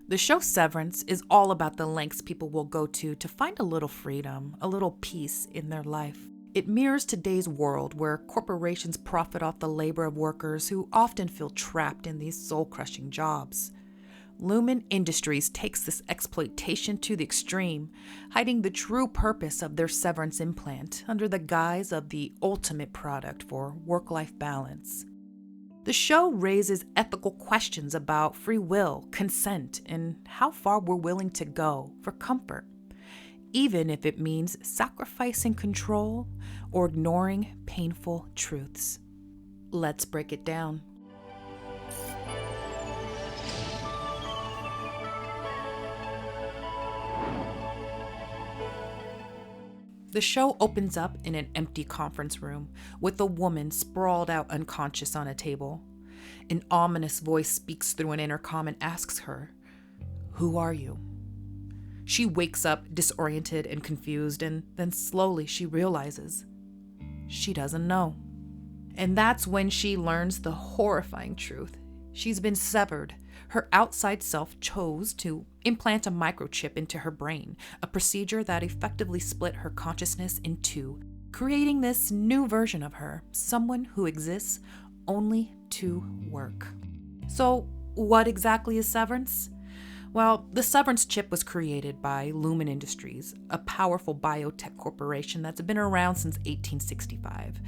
The show Severance is all about the lengths people will go to find a little freedom, a little peace in their life. It mirrors today's world where corporations profit off the labor of workers who often feel trapped in these soul-crushing jobs. Lumon Industries takes this exploitation to the extreme, hiding the true purpose of their severance implant under the guise of the ultimate product for work-life balance. The show raises ethical questions about free will, consent, and how far we're willing to go for comfort, even if it means sacrificing control or ignoring painful truths. Let's break it down. The show opens up in an empty conference room with a woman sprawled out unconscious on a table. An ominous voice speaks through an intercom and asks her, "Who are you?" She wakes up disoriented and confused, and then slowly she realizes she doesn't know. And that's when she learns the horrifying truth. She's been severed. Her outside self chose to implant a microchip into her brain, a procedure that effectively split her consciousness in two, creating this new version of her, someone who exists only to work. So, what exactly is Severance? Well, the Severance chip was created by Lumon Industries, a powerful biotech corporation that's been around since 1865.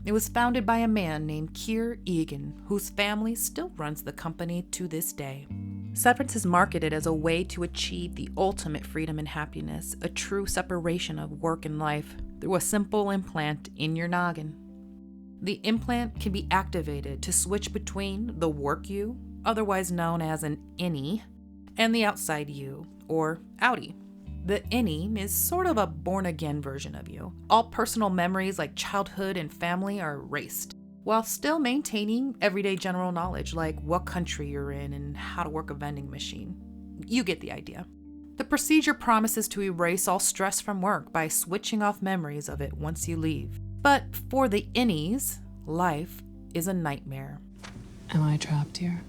It was founded by a man named Keir Egan, whose family still runs the company to this day. Severance is marketed as a way to achieve the ultimate freedom and happiness, a true separation of work and life, through a simple implant in your noggin. The implant can be activated to switch between the work you, otherwise known as an Innie, and the outside you, or Outie. The Innie is sort of a born-again version of you. All personal memories like childhood and family are erased, while still maintaining everyday general knowledge like what country you're in and how to work a vending machine. You get the idea. The procedure promises to erase all stress from work by switching off memories of it once you leave. But for the Innies, life is a nightmare. Am I trapped here?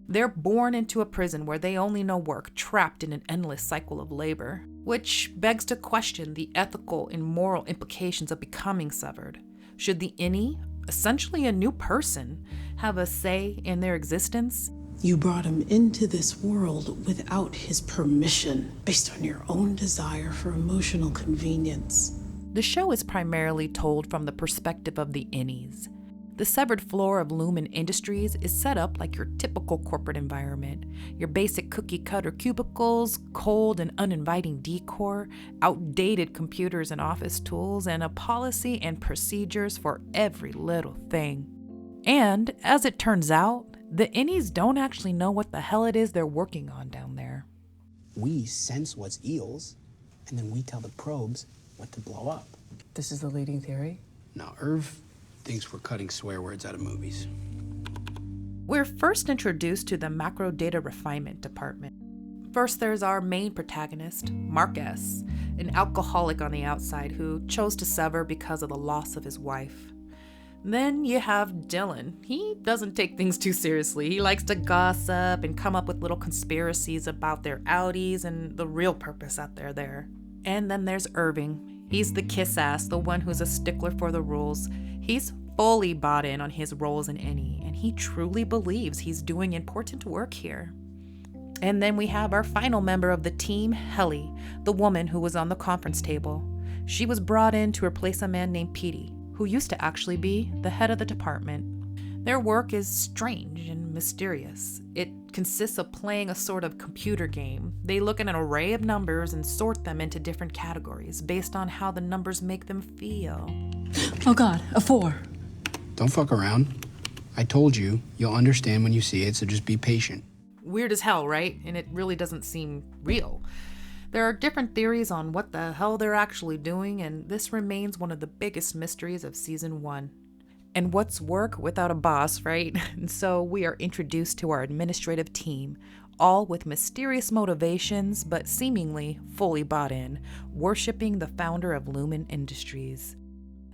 They're born into a prison where they only know work, trapped in an endless cycle of labor, which begs to question the ethical and moral implications of becoming severed. Should the Innie, essentially a new person, have a say in their existence? You brought him into this world without his permission, based on your own desire for emotional convenience. The show is primarily told from the perspective of the Innies. The severed floor of Lumon Industries is set up like your typical corporate environment. Your basic cookie-cutter cubicles, cold and uninviting decor, outdated computers and office tools, and a policy and procedures for every little thing. And, as it turns out, the Innies don't actually know what the hell it is they're working on down there. We sense what's eels, and then we tell the probes what to blow up. This is the leading theory? Now, Irv thinks we're cutting swear words out of movies. We're first introduced to the Macrodata Refinement department. First, there's our main protagonist, Mark S., an alcoholic on the outside who chose to sever because of the loss of his wife. Then you have Dylan. He doesn't take things too seriously. He likes to gossip and come up with little conspiracies about their Outties and the real purpose that they're there. And then there's Irving. He's the kiss-ass, the one who's a stickler for the rules. He's fully bought in on his role as an Innie, and he truly believes he's doing important work here. And then we have our final member of the team, Helly, the woman who was on the conference table. She was brought in to replace a man named Petey, who used to actually be the head of the department. Their work is strange and mysterious. It consists of playing a sort of computer game. They look at an array of numbers and sort them into different categories based on how the numbers make them feel. Oh God, a 4. Don't fuck around. I told you, you'll understand when you see it, so just be patient. Weird as hell, right? And it really doesn't seem real. There are different theories on what the hell they're actually doing, and this remains one of the biggest mysteries of season 1. And what's work without a boss, right? And so we are introduced to our administrative team, all with mysterious motivations, but seemingly fully bought in, worshipping the founder of Lumon Industries.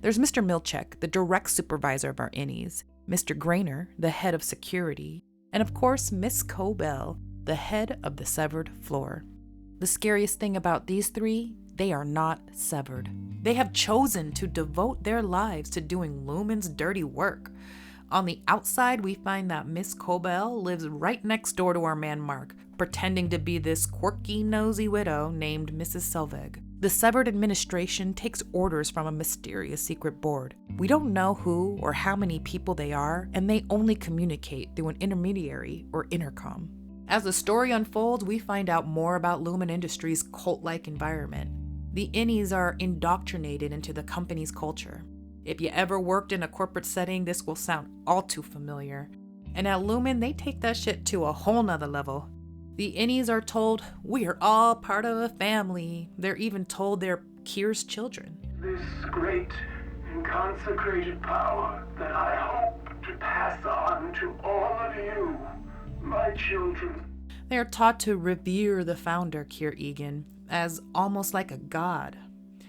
There's Mr. Milchek, the direct supervisor of our Innies, Mr. Grainer, the head of security, and of course Miss Cobell, the head of the severed floor. The scariest thing about these three, they are not severed. They have chosen to devote their lives to doing Lumon's dirty work. On the outside, we find that Miss Cobell lives right next door to our man Mark, pretending to be this quirky, nosy widow named Mrs. Selvig. The severed administration takes orders from a mysterious secret board. We don't know who or how many people they are, and they only communicate through an intermediary or intercom. As the story unfolds, we find out more about Lumon Industries' cult-like environment. The Innies are indoctrinated into the company's culture. If you ever worked in a corporate setting, this will sound all too familiar. And at Lumon, they take that shit to a whole nother level. The Innies are told, we are all part of a family. They're even told they're Kier's children. This great and consecrated power that I hope to pass on to all of you, my children. They are taught to revere the founder, Kier Egan, as almost like a god.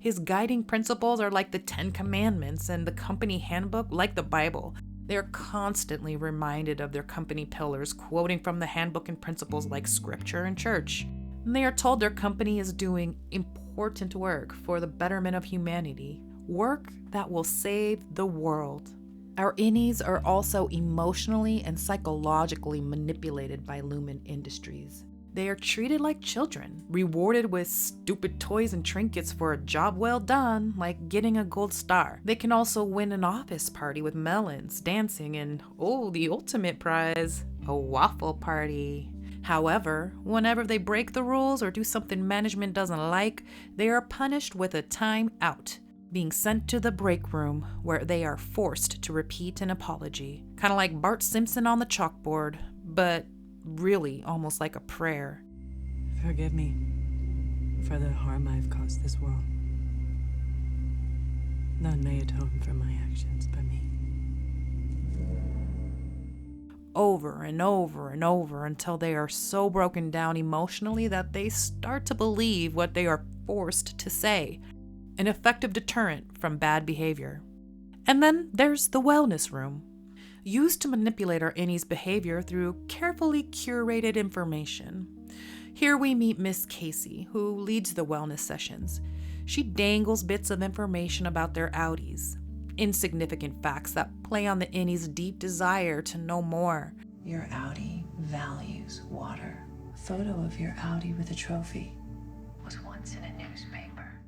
His guiding principles are like the 10 Commandments and the company handbook like the Bible. They are constantly reminded of their company pillars, quoting from the handbook and principles like scripture and church. And they are told their company is doing important work for the betterment of humanity, work that will save the world. Our Innies are also emotionally and psychologically manipulated by Lumon Industries. They are treated like children, rewarded with stupid toys and trinkets for a job well done, like getting a gold star. They can also win an office party with melons, dancing, and the ultimate prize, a waffle party. However, whenever they break the rules or do something management doesn't like, they are punished with a time out, being sent to the Breakroom, where they are forced to repeat an apology. Kind of like Bart Simpson on the chalkboard, but really almost like a prayer. Forgive me for the harm I've caused this world. None may atone for my actions but me. Over and over and over until they are so broken down emotionally that they start to believe what they are forced to say. An effective deterrent from bad behavior. And then there's the wellness room, used to manipulate our Innie's behavior through carefully curated information. Here we meet Miss Casey, who leads the wellness sessions. She dangles bits of information about their Outties, insignificant facts that play on the Innie's deep desire to know more. Your Outie values water. A photo of your Outie with a trophy was once in a newspaper.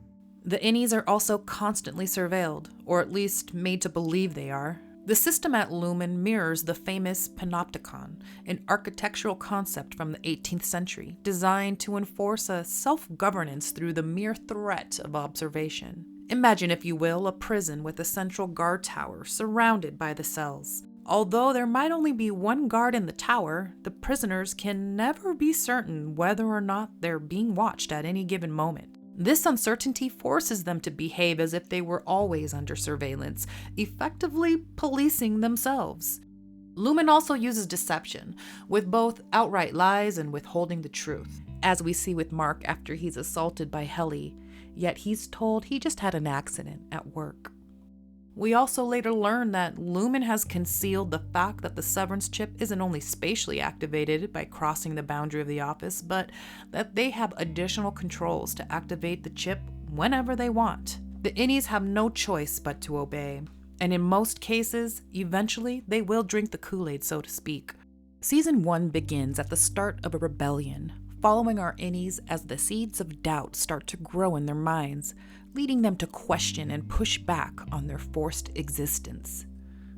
The Innies are also constantly surveilled, or at least made to believe they are. The system at Lumon mirrors the famous Panopticon, an architectural concept from the 18th century, designed to enforce a self-governance through the mere threat of observation. Imagine, if you will, a prison with a central guard tower surrounded by the cells. Although there might only be one guard in the tower, the prisoners can never be certain whether or not they're being watched at any given moment. This uncertainty forces them to behave as if they were always under surveillance, effectively policing themselves. Lumon also uses deception, with both outright lies and withholding the truth, as we see with Mark after he's assaulted by Helly, yet he's told he just had an accident at work. We also later learn that Lumon has concealed the fact that the Severance chip isn't only spatially activated by crossing the boundary of the office, but that they have additional controls to activate the chip whenever they want. The Innies have no choice but to obey, and in most cases, eventually they will drink the Kool-Aid, so to speak. Season 1 begins at the start of a rebellion, following our Innies as the seeds of doubt start to grow in their minds, leading them to question and push back on their forced existence.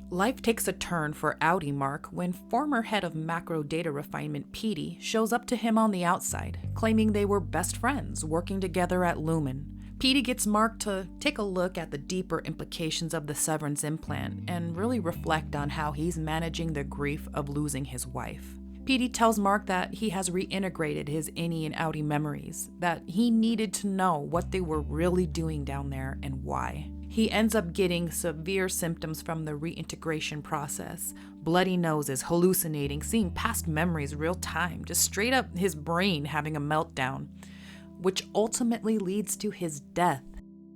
Life takes a turn for Outie Mark when former head of Macrodata Refinement Petey shows up to him on the outside, claiming they were best friends working together at Lumon. Petey gets Mark to take a look at the deeper implications of the Severance implant and really reflect on how he's managing the grief of losing his wife. Petey tells Mark that he has reintegrated his Innie and Outie memories, that he needed to know what they were really doing down there and why. He ends up getting severe symptoms from the reintegration process. Bloody noses, hallucinating, seeing past memories real time, just straight up his brain having a meltdown, which ultimately leads to his death.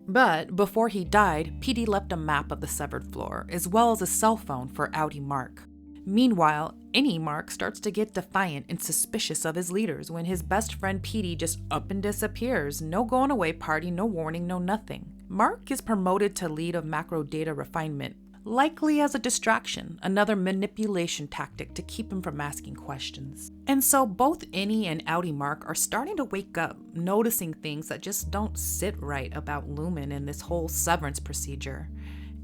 But before he died, Petey left a map of the severed floor, as well as a cell phone for Outie Mark. Meanwhile, Innie Mark starts to get defiant and suspicious of his leaders when his best friend Petey just up and disappears. No going away party, no warning, no nothing. Mark is promoted to lead of Macrodata Refinement, likely as a distraction, another manipulation tactic to keep him from asking questions. And so both Innie and Outie Mark are starting to wake up, noticing things that just don't sit right about Lumon and this whole severance procedure.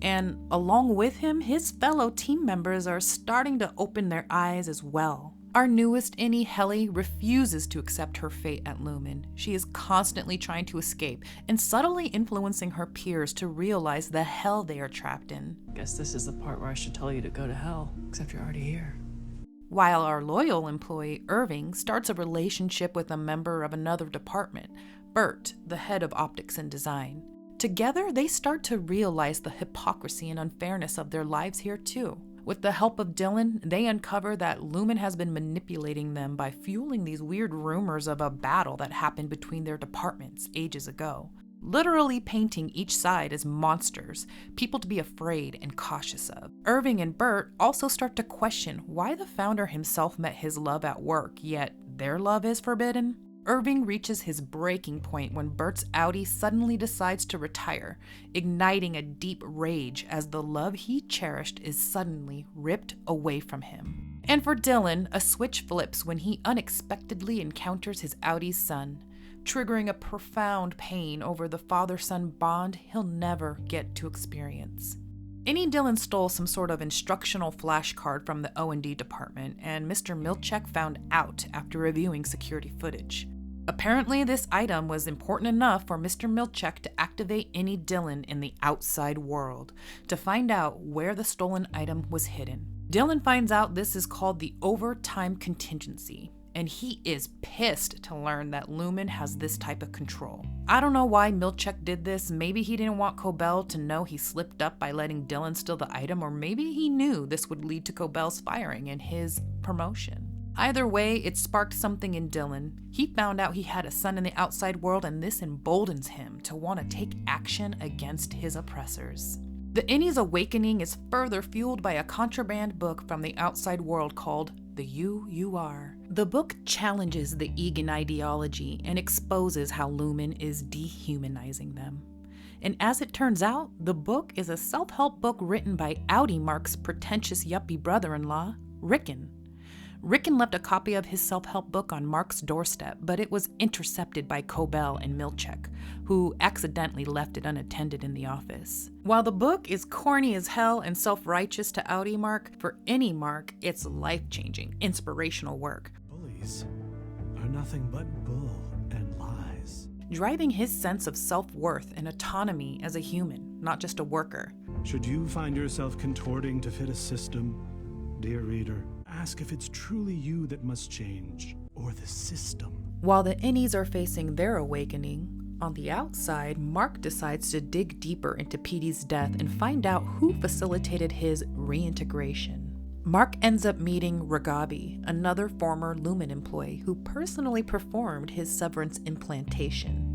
And along with him, his fellow team members are starting to open their eyes as well. Our newest Innie, Helly, refuses to accept her fate at Lumon. She is constantly trying to escape and subtly influencing her peers to realize the hell they are trapped in. Guess this is the part where I should tell you to go to hell, except you're already here. While our loyal employee, Irving, starts a relationship with a member of another department, Bert, the head of optics and design. Together, they start to realize the hypocrisy and unfairness of their lives here too. With the help of Dylan, they uncover that Lumon has been manipulating them by fueling these weird rumors of a battle that happened between their departments ages ago, literally painting each side as monsters, people to be afraid and cautious of. Irving and Bert also start to question why the founder himself met his love at work, yet their love is forbidden. Irving reaches his breaking point when Bert's Outie suddenly decides to retire, igniting a deep rage as the love he cherished is suddenly ripped away from him. And for Dylan, a switch flips when he unexpectedly encounters his Outie's son, triggering a profound pain over the father-son bond he'll never get to experience. Innie Dylan stole some sort of instructional flashcard from the O&D department, and Mr. Milchek found out after reviewing security footage. Apparently, this item was important enough for Mr. Milchek to activate Innie Dylan in the outside world to find out where the stolen item was hidden. Dylan finds out this is called the overtime contingency, and he is pissed to learn that Lumon has this type of control. I don't know why Milchek did this. Maybe he didn't want Cobell to know he slipped up by letting Dylan steal the item, or maybe he knew this would lead to Cobell's firing and his promotion. Either way, it sparked something in Dylan. He found out he had a son in the outside world, and this emboldens him to want to take action against his oppressors. The Innie's awakening is further fueled by a contraband book from the outside world called The You Are. The book challenges the Egan ideology and exposes how Lumon is dehumanizing them. And as it turns out, the book is a self-help book written by Outie Mark's pretentious yuppie brother-in-law, Ricken. Ricken left a copy of his self-help book on Mark's doorstep, but it was intercepted by Cobell and Milchek, who accidentally left it unattended in the office. While the book is corny as hell and self-righteous to Outie Mark, for Innie Mark, it's life-changing, inspirational work. Bullies are nothing but bull and lies. Driving his sense of self-worth and autonomy as a human, not just a worker. Should you find yourself contorting to fit a system, dear reader, ask if it's truly you that must change, or the system. While the Innies are facing their awakening, on the outside, Mark decides to dig deeper into Petey's death and find out who facilitated his reintegration. Mark ends up meeting Reghabi, another former Lumon employee who personally performed his severance implantation.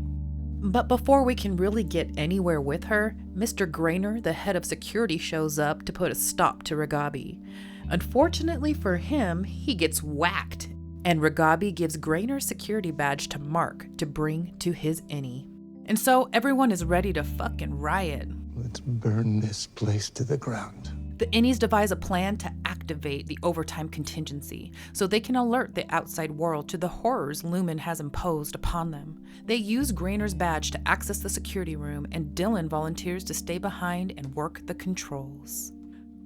But before we can really get anywhere with her, Mr. Grainer, the head of security, shows up to put a stop to Reghabi. Unfortunately for him, he gets whacked, and Reghabi gives Grainer's security badge to Mark to bring to his Innie. And so everyone is ready to fucking riot. Let's burn this place to the ground. The Innies devise a plan to activate the overtime contingency so they can alert the outside world to the horrors Lumon has imposed upon them. They use Grainer's badge to access the security room, and Dylan volunteers to stay behind and work the controls.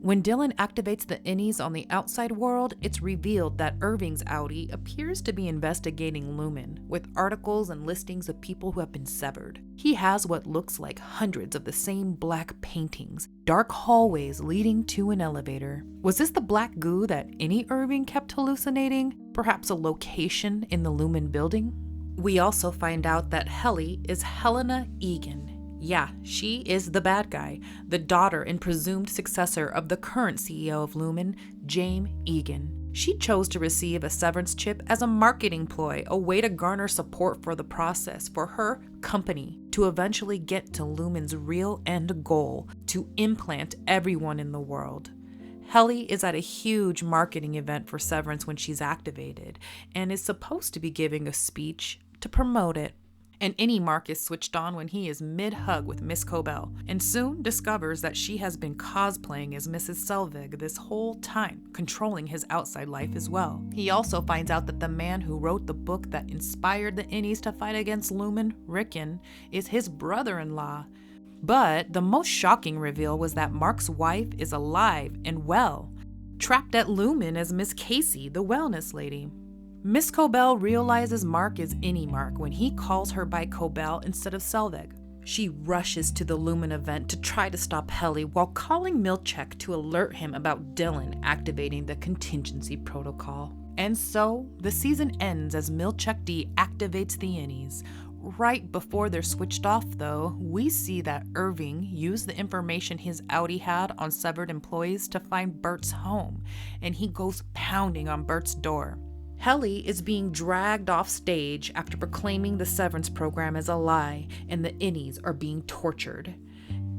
When Dylan activates the Innies on the outside world, it's revealed that Irving's Outie appears to be investigating Lumon, with articles and listings of people who have been severed. He has what looks like hundreds of the same black paintings, dark hallways leading to an elevator. Was this the black goo that Innie Irving kept hallucinating? Perhaps a location in the Lumon building? We also find out that Helly is Helena Egan. Yeah, she is the bad guy, the daughter and presumed successor of the current CEO of Lumon, James Egan. She chose to receive a severance chip as a marketing ploy, a way to garner support for the process for her company to eventually get to Lumon's real end goal, to implant everyone in the world. Helly is at a huge marketing event for Severance when she's activated, and is supposed to be giving a speech to promote it. And Innie Mark is switched on when he is mid-hug with Miss Cobell, and soon discovers that she has been cosplaying as Mrs. Selvig this whole time, controlling his outside life as well. He also finds out that the man who wrote the book that inspired the Innies to fight against Lumon, Ricken, is his brother-in-law. But the most shocking reveal was that Mark's wife is alive and well, trapped at Lumon as Miss Casey, the wellness lady. Miss Cobell realizes Mark is Innie Mark when he calls her by Cobell instead of Selvig. She rushes to the Lumon event to try to stop Helly while calling Milchek to alert him about Dylan activating the contingency protocol. And so, the season ends as Milchek deactivates the Innies. Right before they're switched off, though, we see that Irving used the information his Outie had on severed employees to find Bert's home, and he goes pounding on Bert's door. Helly is being dragged off stage after proclaiming the Severance program as a lie, and the Innies are being tortured.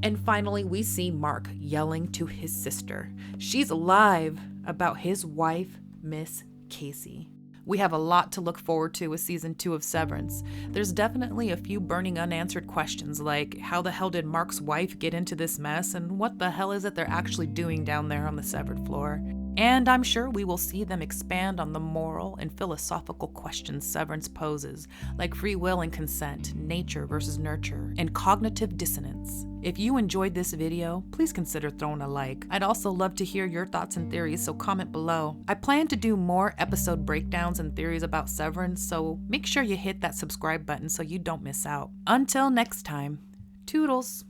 And finally, we see Mark yelling to his sister. She's alive about his wife, Miss Casey. We have a lot to look forward to with season 2 of Severance. There's definitely a few burning unanswered questions like how the hell did Mark's wife get into this mess and what the hell is it they're actually doing down there on the severed floor? And I'm sure we will see them expand on the moral and philosophical questions Severance poses, like free will and consent, nature versus nurture, and cognitive dissonance. If you enjoyed this video, please consider throwing a like. I'd also love to hear your thoughts and theories, so comment below. I plan to do more episode breakdowns and theories about Severance, so make sure you hit that subscribe button so you don't miss out. Until next time, toodles!